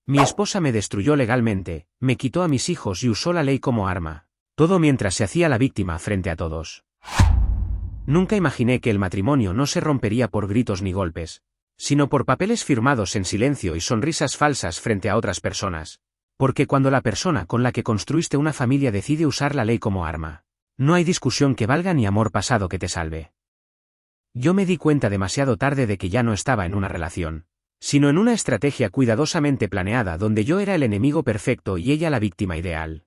Mi esposa me destruyó legalmente, me quitó a mis hijos y usó la ley como arma. Todo mientras se hacía la víctima frente a todos. Nunca imaginé que el matrimonio no se rompería por gritos ni golpes, sino por papeles firmados en silencio y sonrisas falsas frente a otras personas. Porque cuando la persona con la que construiste una familia decide usar la ley como arma, no hay discusión que valga ni amor pasado que te salve. Yo me di cuenta demasiado tarde de que ya no estaba en una relación, sino en una estrategia cuidadosamente planeada donde yo era el enemigo perfecto y ella la víctima ideal.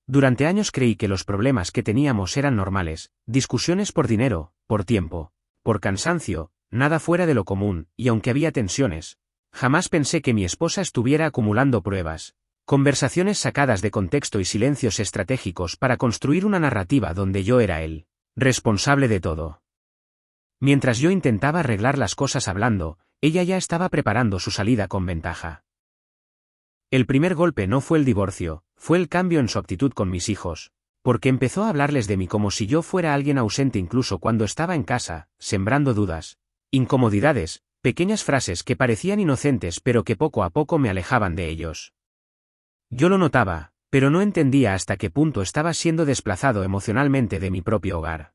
Durante años creí que los problemas que teníamos eran normales, discusiones por dinero, por tiempo, por cansancio, nada fuera de lo común, y aunque había tensiones, jamás pensé que mi esposa estuviera acumulando pruebas, conversaciones sacadas de contexto y silencios estratégicos para construir una narrativa donde yo era el responsable de todo. Mientras yo intentaba arreglar las cosas hablando, ella ya estaba preparando su salida con ventaja. El primer golpe no fue el divorcio, fue el cambio en su actitud con mis hijos, porque empezó a hablarles de mí como si yo fuera alguien ausente incluso cuando estaba en casa, sembrando dudas, incomodidades, pequeñas frases que parecían inocentes pero que poco a poco me alejaban de ellos. Yo lo notaba, pero no entendía hasta qué punto estaba siendo desplazado emocionalmente de mi propio hogar.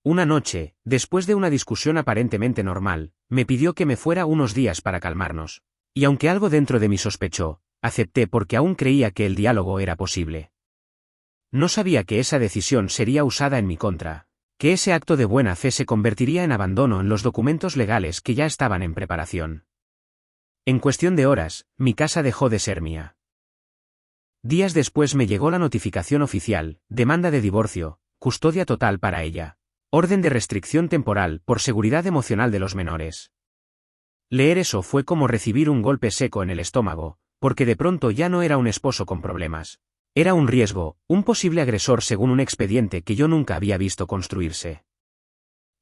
Una noche, después de una discusión aparentemente normal, me pidió que me fuera unos días para calmarnos. Y aunque algo dentro de mí sospechó, acepté porque aún creía que el diálogo era posible. No sabía que esa decisión sería usada en mi contra, que ese acto de buena fe se convertiría en abandono en los documentos legales que ya estaban en preparación. En cuestión de horas, mi casa dejó de ser mía. Días después me llegó la notificación oficial, demanda de divorcio, custodia total para ella, orden de restricción temporal por seguridad emocional de los menores. Leer eso fue como recibir un golpe seco en el estómago, porque de pronto ya no era un esposo con problemas. Era un riesgo, un posible agresor según un expediente que yo nunca había visto construirse.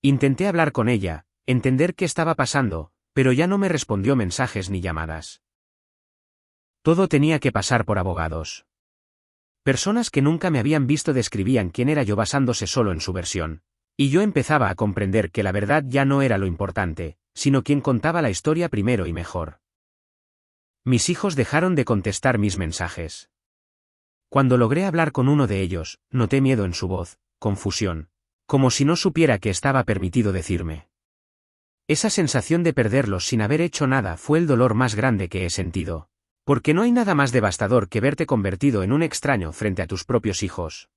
Intenté hablar con ella, entender qué estaba pasando, pero ya no me respondió mensajes ni llamadas. Todo tenía que pasar por abogados. Personas que nunca me habían visto describían quién era yo basándose solo en su versión. Y yo empezaba a comprender que la verdad ya no era lo importante, sino quien contaba la historia primero y mejor. Mis hijos dejaron de contestar mis mensajes. Cuando logré hablar con uno de ellos, noté miedo en su voz, confusión, como si no supiera que estaba permitido decirme. Esa sensación de perderlos sin haber hecho nada fue el dolor más grande que he sentido, porque no hay nada más devastador que verte convertido en un extraño frente a tus propios hijos.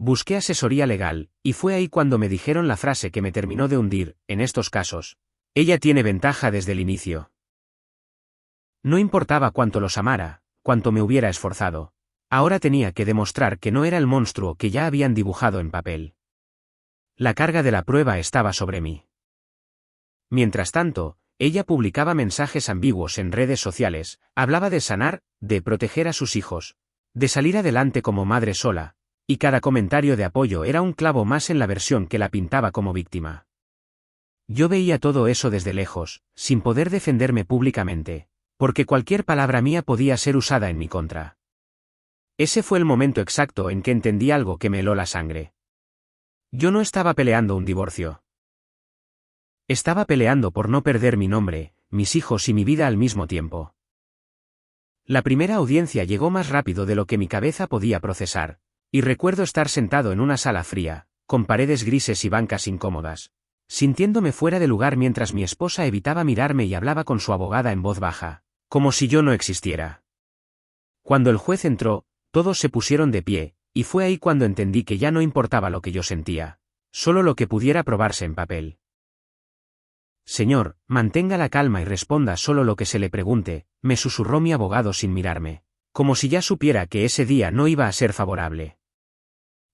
Busqué asesoría legal, y fue ahí cuando me dijeron la frase que me terminó de hundir, en estos casos. Ella tiene ventaja desde el inicio. No importaba cuánto los amara, cuánto me hubiera esforzado. Ahora tenía que demostrar que no era el monstruo que ya habían dibujado en papel. La carga de la prueba estaba sobre mí. Mientras tanto, ella publicaba mensajes ambiguos en redes sociales, hablaba de sanar, de proteger a sus hijos, de salir adelante como madre sola. Y cada comentario de apoyo era un clavo más en la versión que la pintaba como víctima. Yo veía todo eso desde lejos, sin poder defenderme públicamente, porque cualquier palabra mía podía ser usada en mi contra. Ese fue el momento exacto en que entendí algo que me heló la sangre. Yo no estaba peleando un divorcio. Estaba peleando por no perder mi nombre, mis hijos y mi vida al mismo tiempo. La primera audiencia llegó más rápido de lo que mi cabeza podía procesar. Y recuerdo estar sentado en una sala fría, con paredes grises y bancas incómodas, sintiéndome fuera de lugar mientras mi esposa evitaba mirarme y hablaba con su abogada en voz baja, como si yo no existiera. Cuando el juez entró, todos se pusieron de pie, y fue ahí cuando entendí que ya no importaba lo que yo sentía, solo lo que pudiera probarse en papel. Señor, mantenga la calma y responda solo lo que se le pregunte, me susurró mi abogado sin mirarme, como si ya supiera que ese día no iba a ser favorable.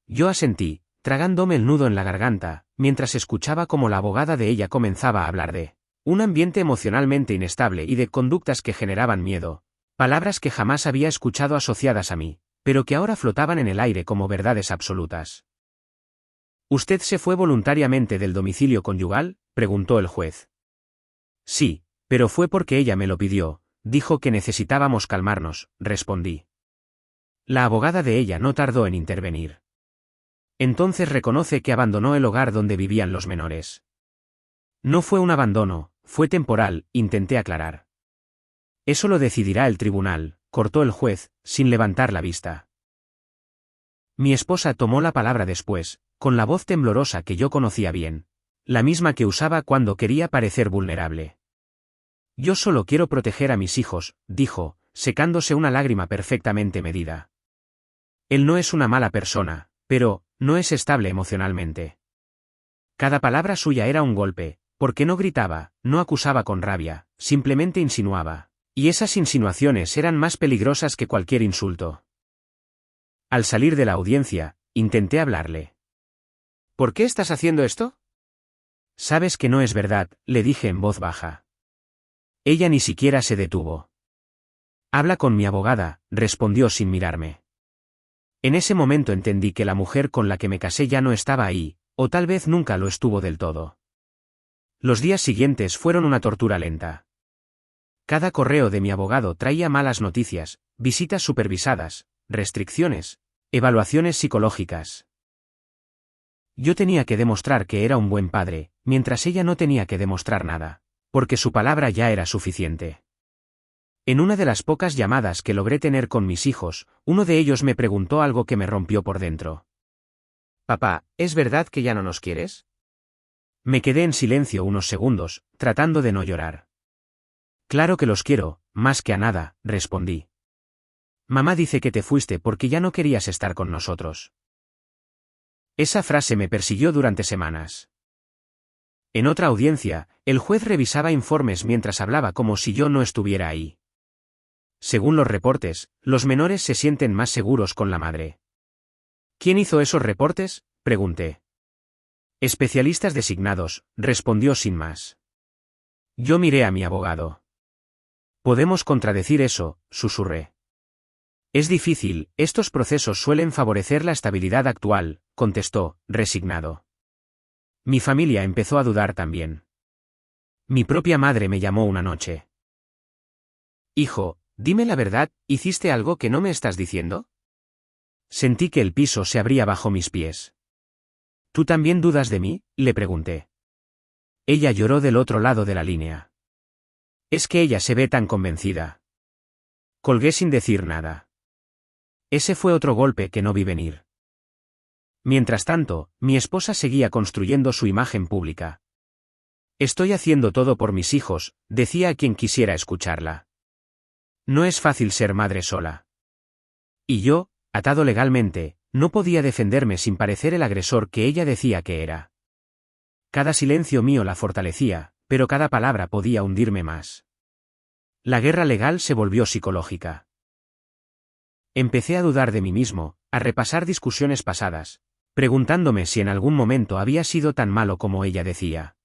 Yo asentí, tragándome el nudo en la garganta, mientras escuchaba cómo la abogada de ella comenzaba a hablar de un ambiente emocionalmente inestable y de conductas que generaban miedo, palabras que jamás había escuchado asociadas a mí, pero que ahora flotaban en el aire como verdades absolutas. ¿Usted se fue voluntariamente del domicilio conyugal?, preguntó el juez. Sí, pero fue porque ella me lo pidió, dijo que necesitábamos calmarnos, respondí. La abogada de ella no tardó en intervenir. Entonces reconoce que abandonó el hogar donde vivían los menores. No fue un abandono, fue temporal, intenté aclarar. Eso lo decidirá el tribunal, cortó el juez, sin levantar la vista. Mi esposa tomó la palabra después, con la voz temblorosa que yo conocía bien, la misma que usaba cuando quería parecer vulnerable. Yo solo quiero proteger a mis hijos, dijo, secándose una lágrima perfectamente medida. Él no es una mala persona, pero no es estable emocionalmente. Cada palabra suya era un golpe, porque no gritaba, no acusaba con rabia, simplemente insinuaba. Y esas insinuaciones eran más peligrosas que cualquier insulto. Al salir de la audiencia, intenté hablarle. ¿Por qué estás haciendo esto? Sabes que no es verdad, le dije en voz baja. Ella ni siquiera se detuvo. Habla con mi abogada, respondió sin mirarme. En ese momento entendí que la mujer con la que me casé ya no estaba ahí, o tal vez nunca lo estuvo del todo. Los días siguientes fueron una tortura lenta. Cada correo de mi abogado traía malas noticias, visitas supervisadas, restricciones, evaluaciones psicológicas. Yo tenía que demostrar que era un buen padre, mientras ella no tenía que demostrar nada, porque su palabra ya era suficiente. En una de las pocas llamadas que logré tener con mis hijos, uno de ellos me preguntó algo que me rompió por dentro. Papá, ¿es verdad que ya no nos quieres? Me quedé en silencio unos segundos, tratando de no llorar. Claro que los quiero, más que a nada, respondí. Mamá dice que te fuiste porque ya no querías estar con nosotros. Esa frase me persiguió durante semanas. En otra audiencia, el juez revisaba informes mientras hablaba como si yo no estuviera ahí. Según los reportes, los menores se sienten más seguros con la madre. ¿Quién hizo esos reportes?, pregunté. Especialistas designados, respondió sin más. Yo miré a mi abogado. Podemos contradecir eso, susurré. Es difícil, estos procesos suelen favorecer la estabilidad actual, contestó, resignado. Mi familia empezó a dudar también. Mi propia madre me llamó una noche. Hijo, dime la verdad, ¿hiciste algo que no me estás diciendo? Sentí que el piso se abría bajo mis pies. ¿Tú también dudas de mí?, le pregunté. Ella lloró del otro lado de la línea. Es que ella se ve tan convencida. Colgué sin decir nada. Ese fue otro golpe que no vi venir. Mientras tanto, mi esposa seguía construyendo su imagen pública. Estoy haciendo todo por mis hijos, decía a quien quisiera escucharla. No es fácil ser madre sola. Y yo, atado legalmente, no podía defenderme sin parecer el agresor que ella decía que era. Cada silencio mío la fortalecía, pero cada palabra podía hundirme más. La guerra legal se volvió psicológica. Empecé a dudar de mí mismo, a repasar discusiones pasadas, preguntándome si en algún momento había sido tan malo como ella decía.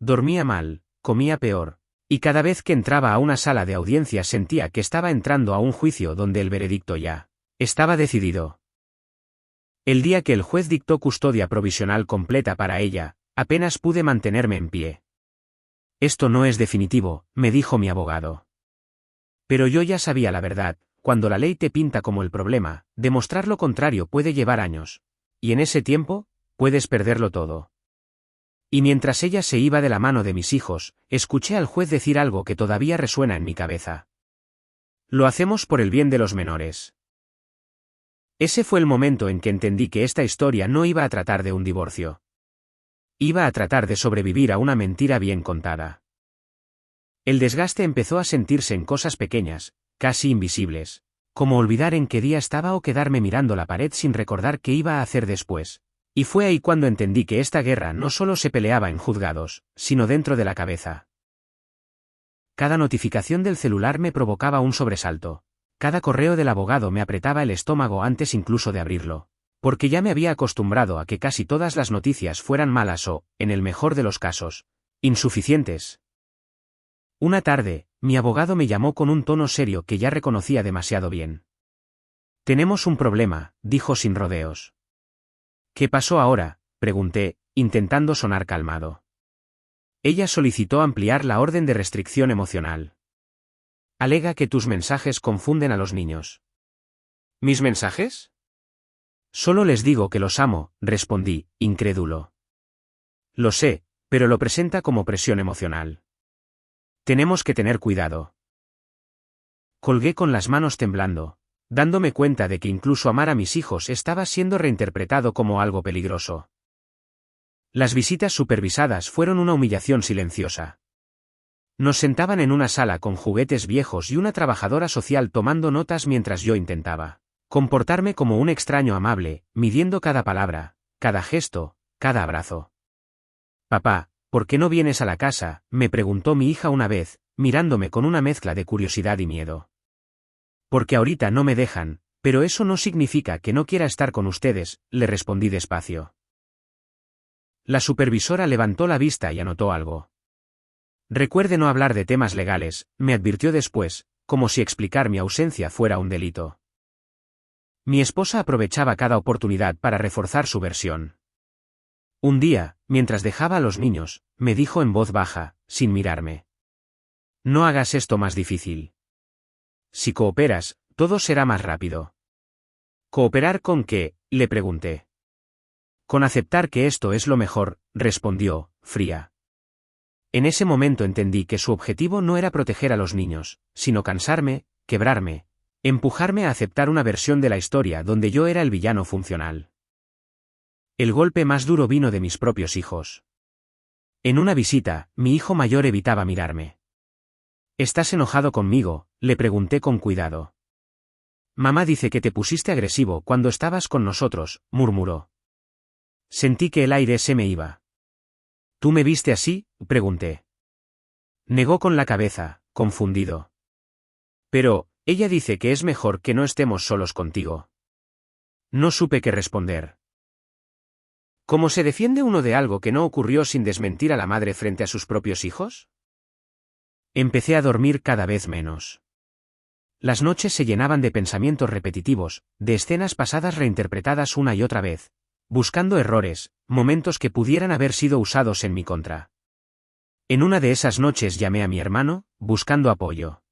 Dormía mal, comía peor, y cada vez que entraba a una sala de audiencias sentía que estaba entrando a un juicio donde el veredicto ya estaba decidido. El día que el juez dictó custodia provisional completa para ella, apenas pude mantenerme en pie. Esto no es definitivo, me dijo mi abogado. Pero yo ya sabía la verdad, cuando la ley te pinta como el problema, demostrar lo contrario puede llevar años. Y en ese tiempo, puedes perderlo todo. Y mientras ella se iba de la mano de mis hijos, escuché al juez decir algo que todavía resuena en mi cabeza. Lo hacemos por el bien de los menores. Ese fue el momento en que entendí que esta historia no iba a tratar de un divorcio. Iba a tratar de sobrevivir a una mentira bien contada. El desgaste empezó a sentirse en cosas pequeñas, casi invisibles, como olvidar en qué día estaba o quedarme mirando la pared sin recordar qué iba a hacer después. Y fue ahí cuando entendí que esta guerra no solo se peleaba en juzgados, sino dentro de la cabeza. Cada notificación del celular me provocaba un sobresalto. Cada correo del abogado me apretaba el estómago antes incluso de abrirlo. Porque ya me había acostumbrado a que casi todas las noticias fueran malas o, en el mejor de los casos, insuficientes. Una tarde, mi abogado me llamó con un tono serio que ya reconocía demasiado bien. Tenemos un problema, dijo sin rodeos. ¿Qué pasó ahora?, pregunté, intentando sonar calmado. Ella solicitó ampliar la orden de restricción emocional. Alega que tus mensajes confunden a los niños. ¿Mis mensajes? Solo les digo que los amo, respondí, incrédulo. Lo sé, pero lo presenta como presión emocional. Tenemos que tener cuidado. Colgué con las manos temblando, dándome cuenta de que incluso amar a mis hijos estaba siendo reinterpretado como algo peligroso. Las visitas supervisadas fueron una humillación silenciosa. Nos sentaban en una sala con juguetes viejos y una trabajadora social tomando notas mientras yo intentaba comportarme como un extraño amable, midiendo cada palabra, cada gesto, cada abrazo. «Papá, ¿por qué no vienes a la casa?», me preguntó mi hija una vez, mirándome con una mezcla de curiosidad y miedo. «Porque ahorita no me dejan, pero eso no significa que no quiera estar con ustedes», le respondí despacio. La supervisora levantó la vista y anotó algo. «Recuerde no hablar de temas legales», me advirtió después, como si explicar mi ausencia fuera un delito. Mi esposa aprovechaba cada oportunidad para reforzar su versión. Un día, mientras dejaba a los niños, me dijo en voz baja, sin mirarme: «No hagas esto más difícil. Si cooperas, todo será más rápido». «¿Cooperar con qué?», le pregunté. «Con aceptar que esto es lo mejor», respondió, fría. En ese momento entendí que su objetivo no era proteger a los niños, sino cansarme, quebrarme, empujarme a aceptar una versión de la historia donde yo era el villano funcional. El golpe más duro vino de mis propios hijos. En una visita, mi hijo mayor evitaba mirarme. «¿Estás enojado conmigo?», le pregunté con cuidado. «Mamá dice que te pusiste agresivo cuando estabas con nosotros», murmuró. Sentí que el aire se me iba. «¿Tú me viste así?», pregunté. Negó con la cabeza, confundido. «Pero, ella dice que es mejor que no estemos solos contigo». No supe qué responder. ¿Cómo se defiende uno de algo que no ocurrió sin desmentir a la madre frente a sus propios hijos? Empecé a dormir cada vez menos. Las noches se llenaban de pensamientos repetitivos, de escenas pasadas reinterpretadas una y otra vez, buscando errores, momentos que pudieran haber sido usados en mi contra. En una de esas noches llamé a mi hermano, buscando apoyo.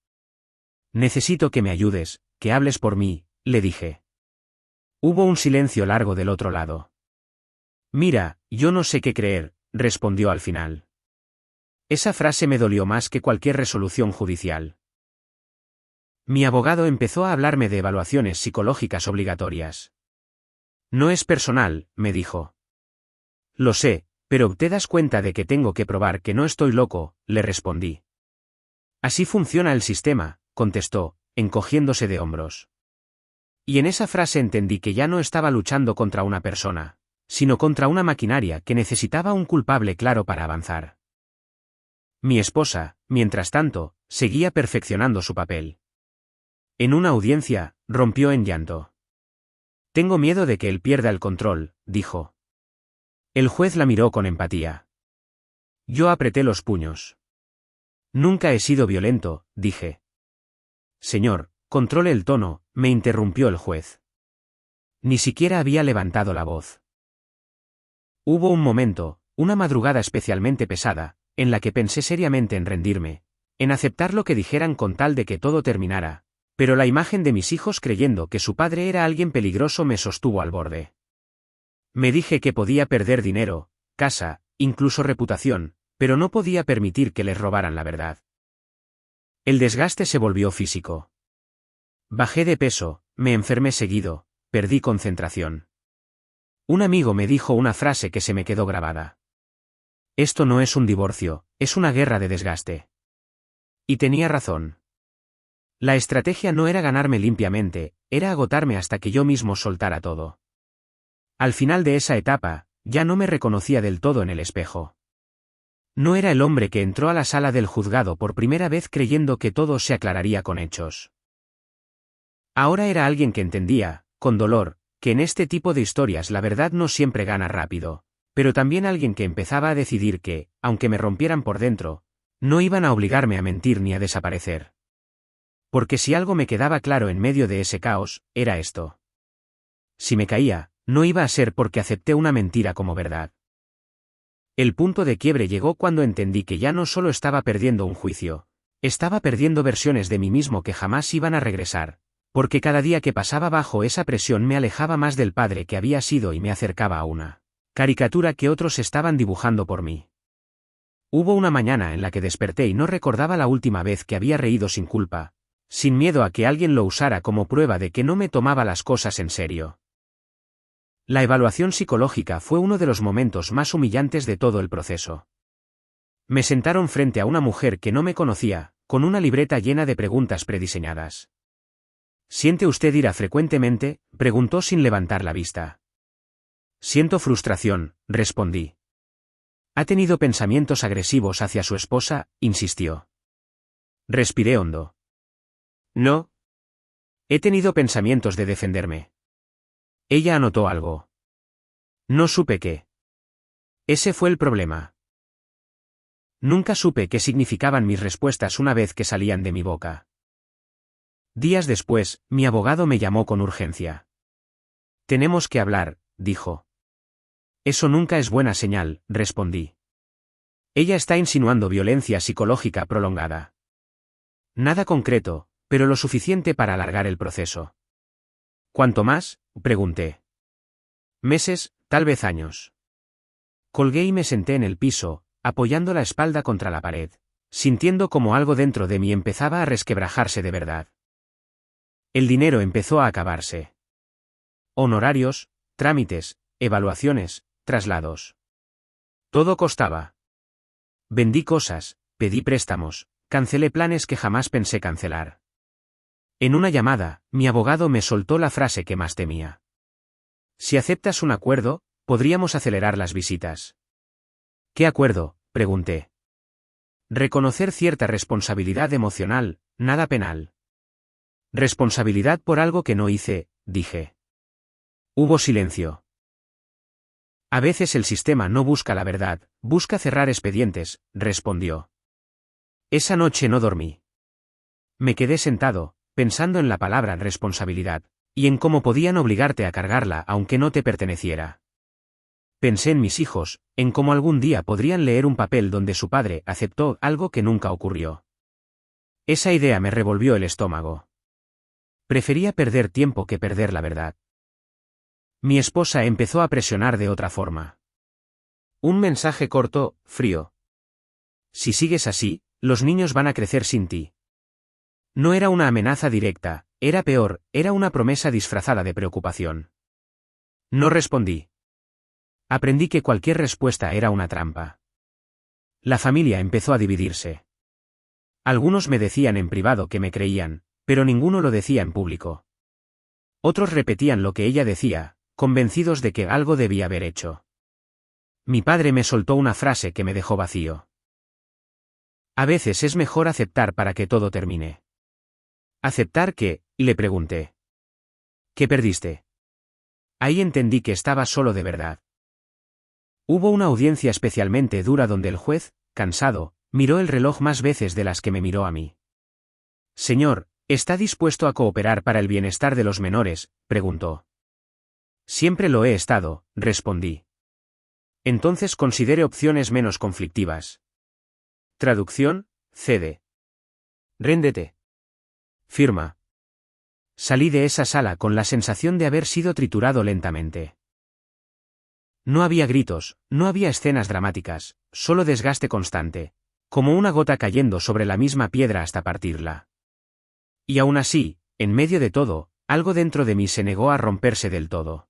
«Necesito que me ayudes, que hables por mí», le dije. Hubo un silencio largo del otro lado. «Mira, yo no sé qué creer», respondió al final. Esa frase me dolió más que cualquier resolución judicial. Mi abogado empezó a hablarme de evaluaciones psicológicas obligatorias. «No es personal», me dijo. «Lo sé, pero ¿te das cuenta de que tengo que probar que no estoy loco?», le respondí. «Así funciona el sistema», contestó, encogiéndose de hombros. Y en esa frase entendí que ya no estaba luchando contra una persona, sino contra una maquinaria que necesitaba un culpable claro para avanzar. Mi esposa, mientras tanto, seguía perfeccionando su papel. En una audiencia, rompió en llanto. «Tengo miedo de que él pierda el control», dijo. El juez la miró con empatía. Yo apreté los puños. «Nunca he sido violento», dije. «Señor, controle el tono», me interrumpió el juez. Ni siquiera había levantado la voz. Hubo un momento, una madrugada especialmente pesada, en la que pensé seriamente en rendirme, en aceptar lo que dijeran con tal de que todo terminara, pero la imagen de mis hijos creyendo que su padre era alguien peligroso me sostuvo al borde. Me dije que podía perder dinero, casa, incluso reputación, pero no podía permitir que les robaran la verdad. El desgaste se volvió físico. Bajé de peso, me enfermé seguido, perdí concentración. Un amigo me dijo una frase que se me quedó grabada. «Esto no es un divorcio, es una guerra de desgaste». Y tenía razón. La estrategia no era ganarme limpiamente, era agotarme hasta que yo mismo soltara todo. Al final de esa etapa, ya no me reconocía del todo en el espejo. No era el hombre que entró a la sala del juzgado por primera vez creyendo que todo se aclararía con hechos. Ahora era alguien que entendía, con dolor, que en este tipo de historias la verdad no siempre gana rápido, pero también alguien que empezaba a decidir que, aunque me rompieran por dentro, no iban a obligarme a mentir ni a desaparecer. Porque si algo me quedaba claro en medio de ese caos, era esto. Si me caía, no iba a ser porque acepté una mentira como verdad. El punto de quiebre llegó cuando entendí que ya no solo estaba perdiendo un juicio, estaba perdiendo versiones de mí mismo que jamás iban a regresar, porque cada día que pasaba bajo esa presión me alejaba más del padre que había sido y me acercaba a una caricatura que otros estaban dibujando por mí. Hubo una mañana en la que desperté y no recordaba la última vez que había reído sin culpa, sin miedo a que alguien lo usara como prueba de que no me tomaba las cosas en serio. La evaluación psicológica fue uno de los momentos más humillantes de todo el proceso. Me sentaron frente a una mujer que no me conocía, con una libreta llena de preguntas prediseñadas. ¿Siente usted ira frecuentemente?, preguntó sin levantar la vista. Siento frustración, respondí. ¿Ha tenido pensamientos agresivos hacia su esposa?, insistió. Respiré hondo. No. He tenido pensamientos de defenderme. Ella anotó algo. No supe qué. Ese fue el problema. Nunca supe qué significaban mis respuestas una vez que salían de mi boca. Días después, mi abogado me llamó con urgencia. Tenemos que hablar, dijo. Eso nunca es buena señal, respondí. Ella está insinuando violencia psicológica prolongada. Nada concreto, pero lo suficiente para alargar el proceso. ¿Cuánto más?, pregunté. Meses, tal vez años. Colgué y me senté en el piso, apoyando la espalda contra la pared, sintiendo como algo dentro de mí empezaba a resquebrajarse de verdad. El dinero empezó a acabarse. Honorarios, trámites, evaluaciones, traslados. Todo costaba. Vendí cosas, pedí préstamos, cancelé planes que jamás pensé cancelar. En una llamada, mi abogado me soltó la frase que más temía. Si aceptas un acuerdo, podríamos acelerar las visitas. ¿Qué acuerdo?, pregunté. Reconocer cierta responsabilidad emocional, nada penal. Responsabilidad por algo que no hice, dije. Hubo silencio. A veces el sistema no busca la verdad, busca cerrar expedientes, respondió. Esa noche no dormí. Me quedé sentado, pensando en la palabra responsabilidad, y en cómo podían obligarte a cargarla aunque no te perteneciera. Pensé en mis hijos, en cómo algún día podrían leer un papel donde su padre aceptó algo que nunca ocurrió. Esa idea me revolvió el estómago. Prefería perder tiempo que perder la verdad. Mi esposa empezó a presionar de otra forma. Un mensaje corto, frío. Si sigues así, los niños van a crecer sin ti. No era una amenaza directa, era peor, era una promesa disfrazada de preocupación. No respondí. Aprendí que cualquier respuesta era una trampa. La familia empezó a dividirse. Algunos me decían en privado que me creían, pero ninguno lo decía en público. Otros repetían lo que ella decía, convencidos de que algo debía haber hecho. Mi padre me soltó una frase que me dejó vacío. A veces es mejor aceptar para que todo termine. ¿Aceptar qué?, le pregunté. ¿Qué perdiste? Ahí entendí que estaba solo de verdad. Hubo una audiencia especialmente dura donde el juez, cansado, miró el reloj más veces de las que me miró a mí. Señor, ¿está dispuesto a cooperar para el bienestar de los menores?, preguntó. Siempre lo he estado, respondí. Entonces considere opciones menos conflictivas. Traducción, cede. Réndete. Firma. Salí de esa sala con la sensación de haber sido triturado lentamente. No había gritos, no había escenas dramáticas, solo desgaste constante, como una gota cayendo sobre la misma piedra hasta partirla. Y aún así, en medio de todo, algo dentro de mí se negó a romperse del todo.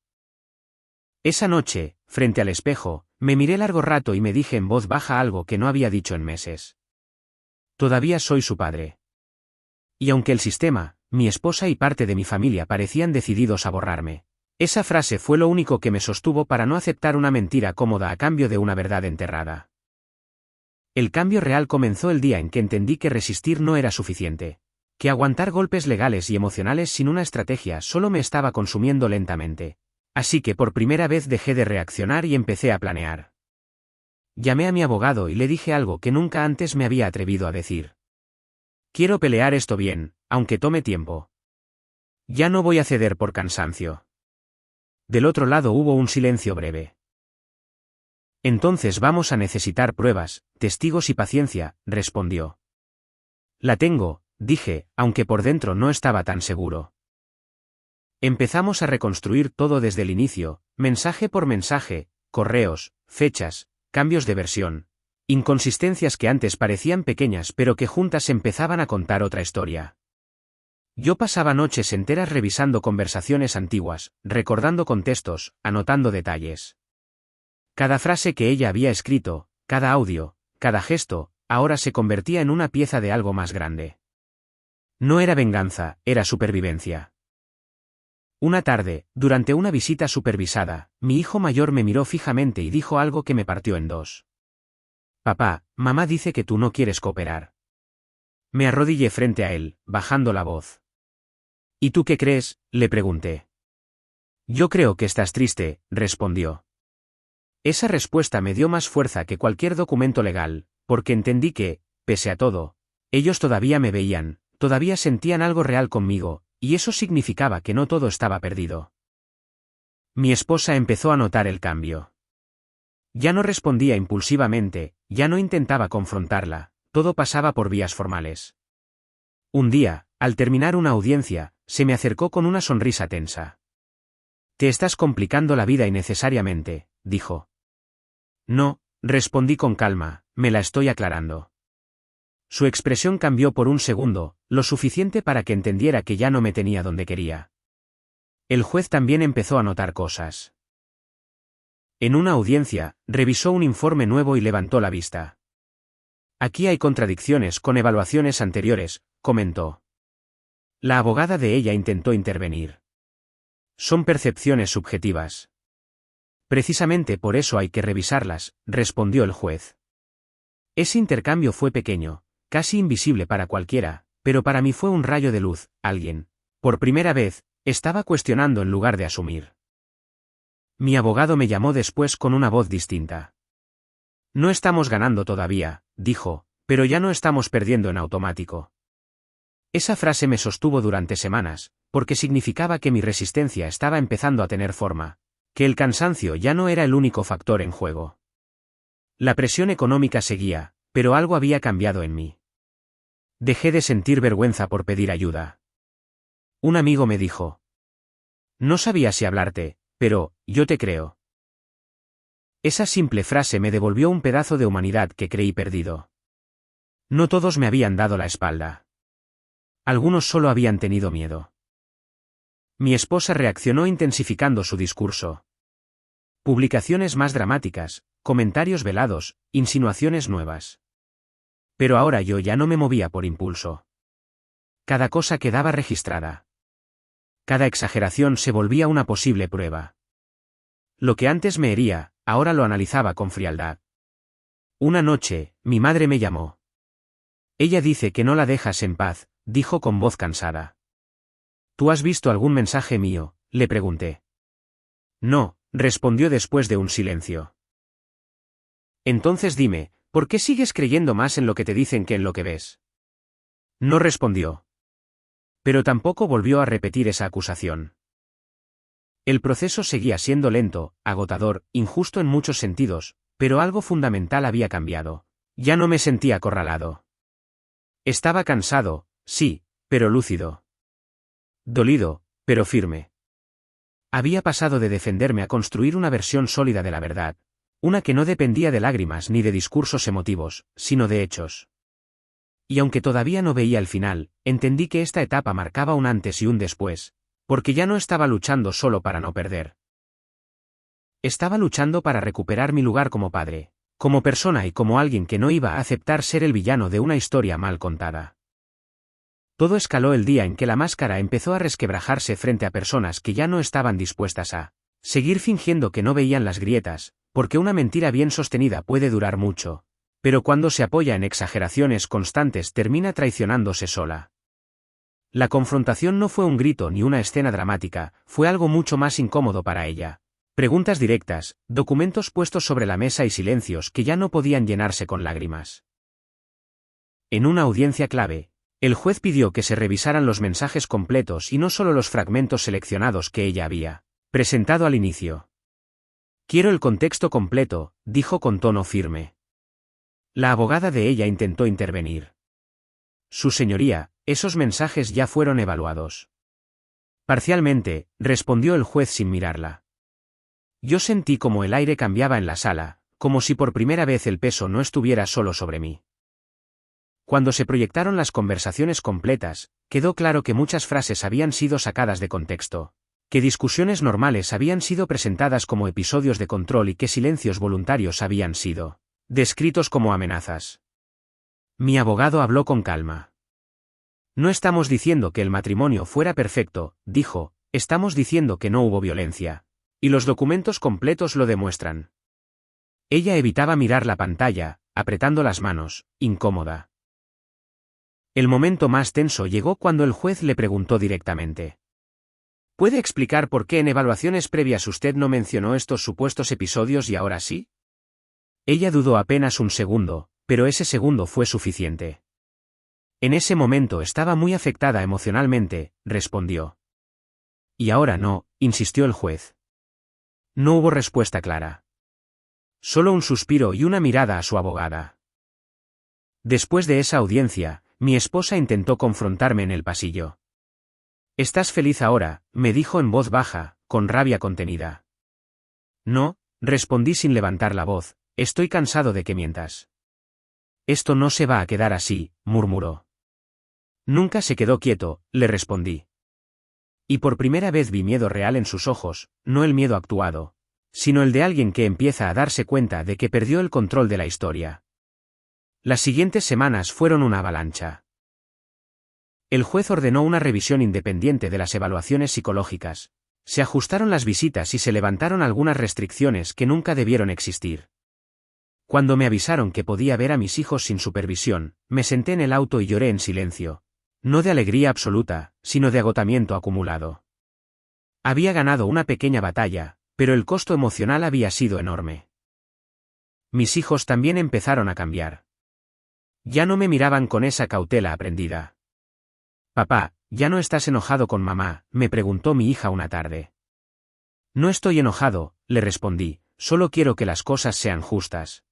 Esa noche, frente al espejo, me miré largo rato y me dije en voz baja algo que no había dicho en meses. Todavía soy su padre. Y aunque el sistema, mi esposa y parte de mi familia parecían decididos a borrarme, esa frase fue lo único que me sostuvo para no aceptar una mentira cómoda a cambio de una verdad enterrada. El cambio real comenzó el día en que entendí que resistir no era suficiente, que aguantar golpes legales y emocionales sin una estrategia solo me estaba consumiendo lentamente. Así que por primera vez dejé de reaccionar y empecé a planear. Llamé a mi abogado y le dije algo que nunca antes me había atrevido a decir. Quiero pelear esto bien, aunque tome tiempo. Ya no voy a ceder por cansancio. Del otro lado hubo un silencio breve. Entonces vamos a necesitar pruebas, testigos y paciencia, respondió. La tengo, dije, aunque por dentro no estaba tan seguro. Empezamos a reconstruir todo desde el inicio, mensaje por mensaje, correos, fechas, cambios de versión, inconsistencias que antes parecían pequeñas pero que juntas empezaban a contar otra historia. Yo pasaba noches enteras revisando conversaciones antiguas, recordando contextos, anotando detalles. Cada frase que ella había escrito, cada audio, cada gesto, ahora se convertía en una pieza de algo más grande. No era venganza, era supervivencia. Una tarde, durante una visita supervisada, mi hijo mayor me miró fijamente y dijo algo que me partió en dos. Papá, mamá dice que tú no quieres cooperar. Me arrodillé frente a él, bajando la voz. ¿Y tú qué crees?, le pregunté. Yo creo que estás triste, respondió. Esa respuesta me dio más fuerza que cualquier documento legal, porque entendí que, pese a todo, ellos todavía me veían, todavía sentían algo real conmigo, y eso significaba que no todo estaba perdido. Mi esposa empezó a notar el cambio. Ya no respondía impulsivamente, ya no intentaba confrontarla, todo pasaba por vías formales. Un día, al terminar una audiencia, se me acercó con una sonrisa tensa. Te estás complicando la vida innecesariamente, dijo. No, respondí con calma, me la estoy aclarando. Su expresión cambió por un segundo, lo suficiente para que entendiera que ya no me tenía donde quería. El juez también empezó a notar cosas. En una audiencia, revisó un informe nuevo y levantó la vista. Aquí hay contradicciones con evaluaciones anteriores, comentó. La abogada de ella intentó intervenir. Son percepciones subjetivas. Precisamente por eso hay que revisarlas, respondió el juez. Ese intercambio fue pequeño, casi invisible para cualquiera, pero para mí fue un rayo de luz. Alguien, por primera vez, estaba cuestionando en lugar de asumir. Mi abogado me llamó después con una voz distinta. No estamos ganando todavía, dijo, pero ya no estamos perdiendo en automático. Esa frase me sostuvo durante semanas, porque significaba que mi resistencia estaba empezando a tener forma, que el cansancio ya no era el único factor en juego. La presión económica seguía, pero algo había cambiado en mí. Dejé de sentir vergüenza por pedir ayuda. Un amigo me dijo. No sabía si hablarte, pero, yo te creo. Esa simple frase me devolvió un pedazo de humanidad que creí perdido. No todos me habían dado la espalda. Algunos solo habían tenido miedo. Mi esposa reaccionó intensificando su discurso. Publicaciones más dramáticas, comentarios velados, insinuaciones nuevas. Pero ahora yo ya no me movía por impulso. Cada cosa quedaba registrada. Cada exageración se volvía una posible prueba. Lo que antes me hería, ahora lo analizaba con frialdad. Una noche, mi madre me llamó. Ella dice que no la dejas en paz, dijo con voz cansada. ¿Tú has visto algún mensaje mío?, le pregunté. No, respondió después de un silencio. Entonces dime, ¿por qué sigues creyendo más en lo que te dicen que en lo que ves? No respondió. Pero tampoco volvió a repetir esa acusación. El proceso seguía siendo lento, agotador, injusto en muchos sentidos, pero algo fundamental había cambiado. Ya no me sentía acorralado. Estaba cansado, sí, pero lúcido. Dolido, pero firme. Había pasado de defenderme a construir una versión sólida de la verdad, una que no dependía de lágrimas ni de discursos emotivos, sino de hechos. Y aunque todavía no veía el final, entendí que esta etapa marcaba un antes y un después, porque ya no estaba luchando solo para no perder. Estaba luchando para recuperar mi lugar como padre, como persona y como alguien que no iba a aceptar ser el villano de una historia mal contada. Todo escaló el día en que la máscara empezó a resquebrajarse frente a personas que ya no estaban dispuestas a seguir fingiendo que no veían las grietas, porque una mentira bien sostenida puede durar mucho, pero cuando se apoya en exageraciones constantes termina traicionándose sola. La confrontación no fue un grito ni una escena dramática, fue algo mucho más incómodo para ella. Preguntas directas, documentos puestos sobre la mesa y silencios que ya no podían llenarse con lágrimas. En una audiencia clave, el juez pidió que se revisaran los mensajes completos y no solo los fragmentos seleccionados que ella había presentado al inicio. Quiero el contexto completo, dijo con tono firme. La abogada de ella intentó intervenir. Su señoría, esos mensajes ya fueron evaluados. Parcialmente, respondió el juez sin mirarla. Yo sentí como el aire cambiaba en la sala, como si por primera vez el peso no estuviera solo sobre mí. Cuando se proyectaron las conversaciones completas, quedó claro que muchas frases habían sido sacadas de contexto, que discusiones normales habían sido presentadas como episodios de control y que silencios voluntarios habían sido descritos como amenazas. Mi abogado habló con calma. No estamos diciendo que el matrimonio fuera perfecto, dijo, estamos diciendo que no hubo violencia. Y los documentos completos lo demuestran. Ella evitaba mirar la pantalla, apretando las manos, incómoda. El momento más tenso llegó cuando el juez le preguntó directamente. ¿Puede explicar por qué en evaluaciones previas usted no mencionó estos supuestos episodios y ahora sí? Ella dudó apenas un segundo, pero ese segundo fue suficiente. En ese momento estaba muy afectada emocionalmente, respondió. Y ahora no, insistió el juez. No hubo respuesta clara. Solo un suspiro y una mirada a su abogada. Después de esa audiencia, mi esposa intentó confrontarme en el pasillo. ¿Estás feliz ahora?, me dijo en voz baja, con rabia contenida. No, respondí sin levantar la voz, estoy cansado de que mientas. Esto no se va a quedar así, murmuró. Nunca se quedó quieto, le respondí. Y por primera vez vi miedo real en sus ojos, no el miedo actuado, sino el de alguien que empieza a darse cuenta de que perdió el control de la historia. Las siguientes semanas fueron una avalancha. El juez ordenó una revisión independiente de las evaluaciones psicológicas. Se ajustaron las visitas y se levantaron algunas restricciones que nunca debieron existir. Cuando me avisaron que podía ver a mis hijos sin supervisión, me senté en el auto y lloré en silencio. No de alegría absoluta, sino de agotamiento acumulado. Había ganado una pequeña batalla, pero el costo emocional había sido enorme. Mis hijos también empezaron a cambiar. Ya no me miraban con esa cautela aprendida. Papá, ¿ya no estás enojado con mamá?, me preguntó mi hija una tarde. No estoy enojado, le respondí, solo quiero que las cosas sean justas.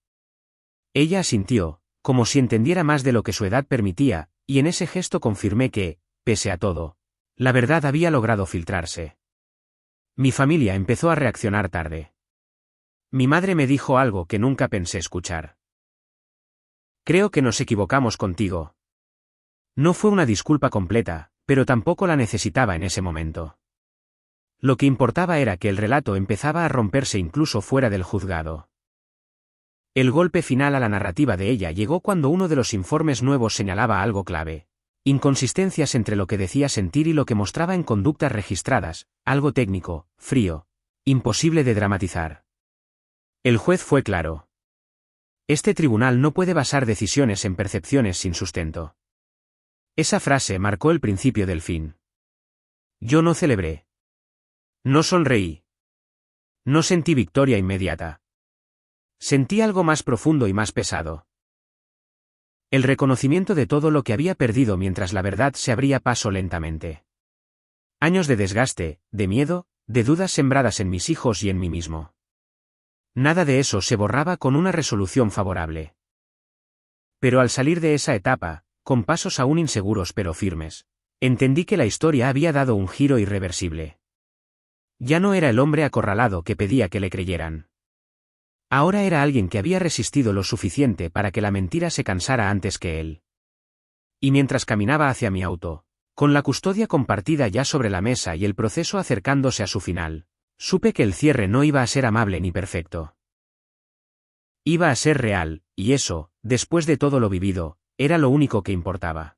Ella asintió, como si entendiera más de lo que su edad permitía, y en ese gesto confirmé que, pese a todo, la verdad había logrado filtrarse. Mi familia empezó a reaccionar tarde. Mi madre me dijo algo que nunca pensé escuchar. Creo que nos equivocamos contigo. No fue una disculpa completa, pero tampoco la necesitaba en ese momento. Lo que importaba era que el relato empezaba a romperse incluso fuera del juzgado. El golpe final a la narrativa de ella llegó cuando uno de los informes nuevos señalaba algo clave. Inconsistencias entre lo que decía sentir y lo que mostraba en conductas registradas, algo técnico, frío, imposible de dramatizar. El juez fue claro. Este tribunal no puede basar decisiones en percepciones sin sustento. Esa frase marcó el principio del fin. Yo no celebré. No sonreí. No sentí victoria inmediata. Sentí algo más profundo y más pesado. El reconocimiento de todo lo que había perdido mientras la verdad se abría paso lentamente. Años de desgaste, de miedo, de dudas sembradas en mis hijos y en mí mismo. Nada de eso se borraba con una resolución favorable. Pero al salir de esa etapa, con pasos aún inseguros pero firmes, entendí que la historia había dado un giro irreversible. Ya no era el hombre acorralado que pedía que le creyeran. Ahora era alguien que había resistido lo suficiente para que la mentira se cansara antes que él. Y mientras caminaba hacia mi auto, con la custodia compartida ya sobre la mesa y el proceso acercándose a su final, supe que el cierre no iba a ser amable ni perfecto. Iba a ser real, y eso, después de todo lo vivido, era lo único que importaba.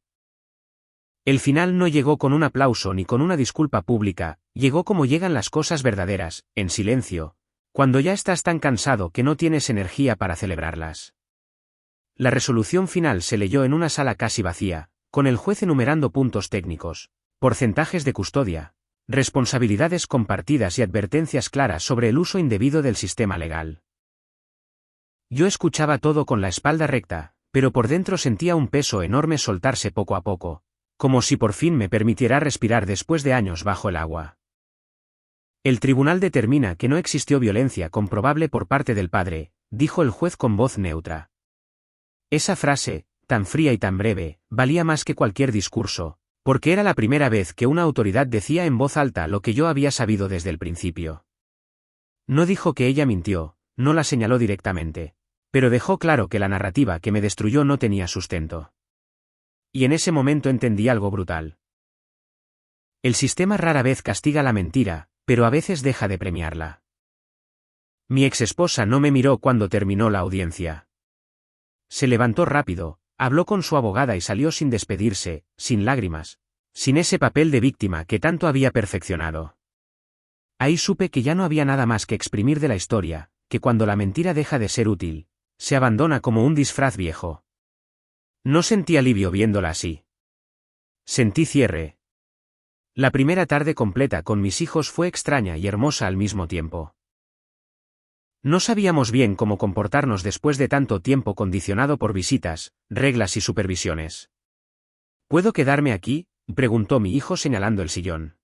El final no llegó con un aplauso ni con una disculpa pública, llegó como llegan las cosas verdaderas, en silencio, cuando ya estás tan cansado que no tienes energía para celebrarlas. La resolución final se leyó en una sala casi vacía, con el juez enumerando puntos técnicos, porcentajes de custodia, responsabilidades compartidas y advertencias claras sobre el uso indebido del sistema legal. Yo escuchaba todo con la espalda recta, pero por dentro sentía un peso enorme soltarse poco a poco, como si por fin me permitiera respirar después de años bajo el agua. El tribunal determina que no existió violencia comprobable por parte del padre, dijo el juez con voz neutra. Esa frase, tan fría y tan breve, valía más que cualquier discurso, porque era la primera vez que una autoridad decía en voz alta lo que yo había sabido desde el principio. No dijo que ella mintió, no la señaló directamente, pero dejó claro que la narrativa que me destruyó no tenía sustento. y en ese momento entendí algo brutal. El sistema rara vez castiga la mentira, pero a veces deja de premiarla. Mi exesposa no me miró cuando terminó la audiencia. Se levantó rápido, habló con su abogada y salió sin despedirse, sin lágrimas, sin ese papel de víctima que tanto había perfeccionado. Ahí supe que ya no había nada más que exprimir de la historia, que cuando la mentira deja de ser útil, se abandona como un disfraz viejo. No sentí alivio viéndola así. Sentí cierre. La primera tarde completa con mis hijos fue extraña y hermosa al mismo tiempo. No sabíamos bien cómo comportarnos después de tanto tiempo condicionado por visitas, reglas y supervisiones. ¿Puedo quedarme aquí?, preguntó mi hijo señalando el sillón.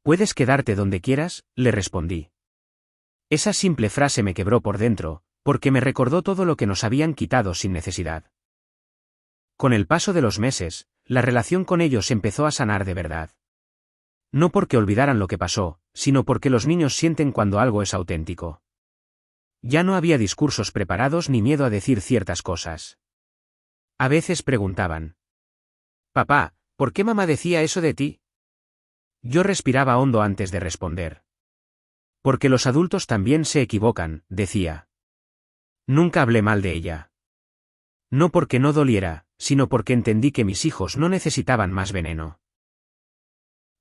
«Puedes quedarte donde quieras», le respondí. Esa simple frase me quebró por dentro, porque me recordó todo lo que nos habían quitado sin necesidad. Con el paso de los meses, la relación con ellos empezó a sanar de verdad. No porque olvidaran lo que pasó, sino porque los niños sienten cuando algo es auténtico. Ya no había discursos preparados ni miedo a decir ciertas cosas. A veces preguntaban: «Papá, ¿por qué mamá decía eso de ti?». Yo respiraba hondo antes de responder. «Porque los adultos también se equivocan», decía. Nunca hablé mal de ella. No porque no doliera, sino porque entendí que mis hijos no necesitaban más veneno.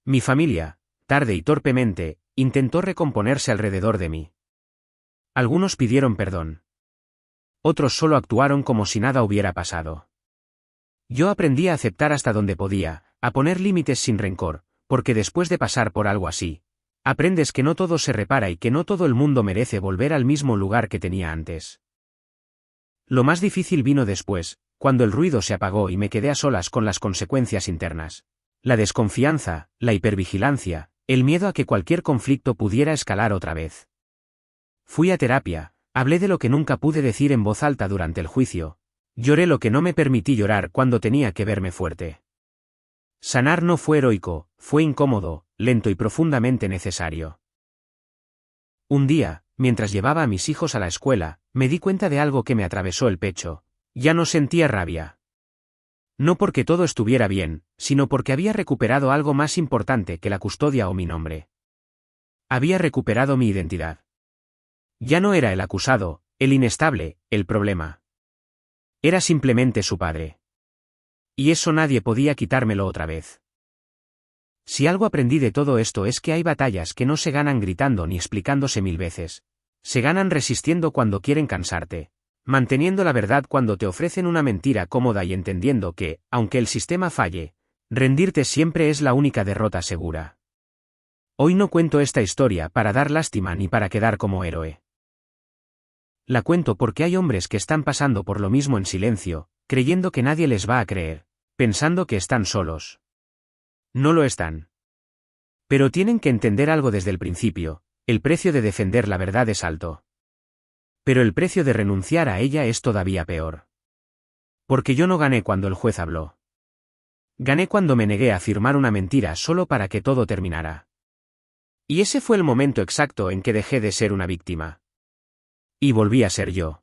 Mi familia, tarde y torpemente, intentó recomponerse alrededor de mí. Algunos pidieron perdón. Otros solo actuaron como si nada hubiera pasado. Yo aprendí a aceptar hasta donde podía, a poner límites sin rencor, porque después de pasar por algo así, aprendes que no todo se repara y que no todo el mundo merece volver al mismo lugar que tenía antes. Lo más difícil vino después, cuando el ruido se apagó y me quedé a solas con las consecuencias internas. La desconfianza, la hipervigilancia, el miedo a que cualquier conflicto pudiera escalar otra vez. Fui a terapia, hablé de lo que nunca pude decir en voz alta durante el juicio, lloré lo que no me permití llorar cuando tenía que verme fuerte. Sanar no fue heroico, fue incómodo, lento y profundamente necesario. Un día, mientras llevaba a mis hijos a la escuela, me di cuenta de algo que me atravesó el pecho. Ya no sentía rabia. No porque todo estuviera bien, sino porque había recuperado algo más importante que la custodia o mi nombre. Había recuperado mi identidad. Ya no era el acusado, el inestable, el problema. Era simplemente su padre. Y eso nadie podía quitármelo otra vez. Si algo aprendí de todo esto es que hay batallas que no se ganan gritando ni explicándose 1000 veces. Se ganan resistiendo cuando quieren cansarte, manteniendo la verdad cuando te ofrecen una mentira cómoda y entendiendo que, aunque el sistema falle, rendirte siempre es la única derrota segura. Hoy no cuento esta historia para dar lástima ni para quedar como héroe. La cuento porque hay hombres que están pasando por lo mismo en silencio, creyendo que nadie les va a creer, pensando que están solos. No lo están. Pero tienen que entender algo desde el principio: el precio de defender la verdad es alto. Pero el precio de renunciar a ella es todavía peor. Porque yo no gané cuando el juez habló. Gané cuando me negué a firmar una mentira solo para que todo terminara. Y ese fue el momento exacto en que dejé de ser una víctima. Y volví a ser yo.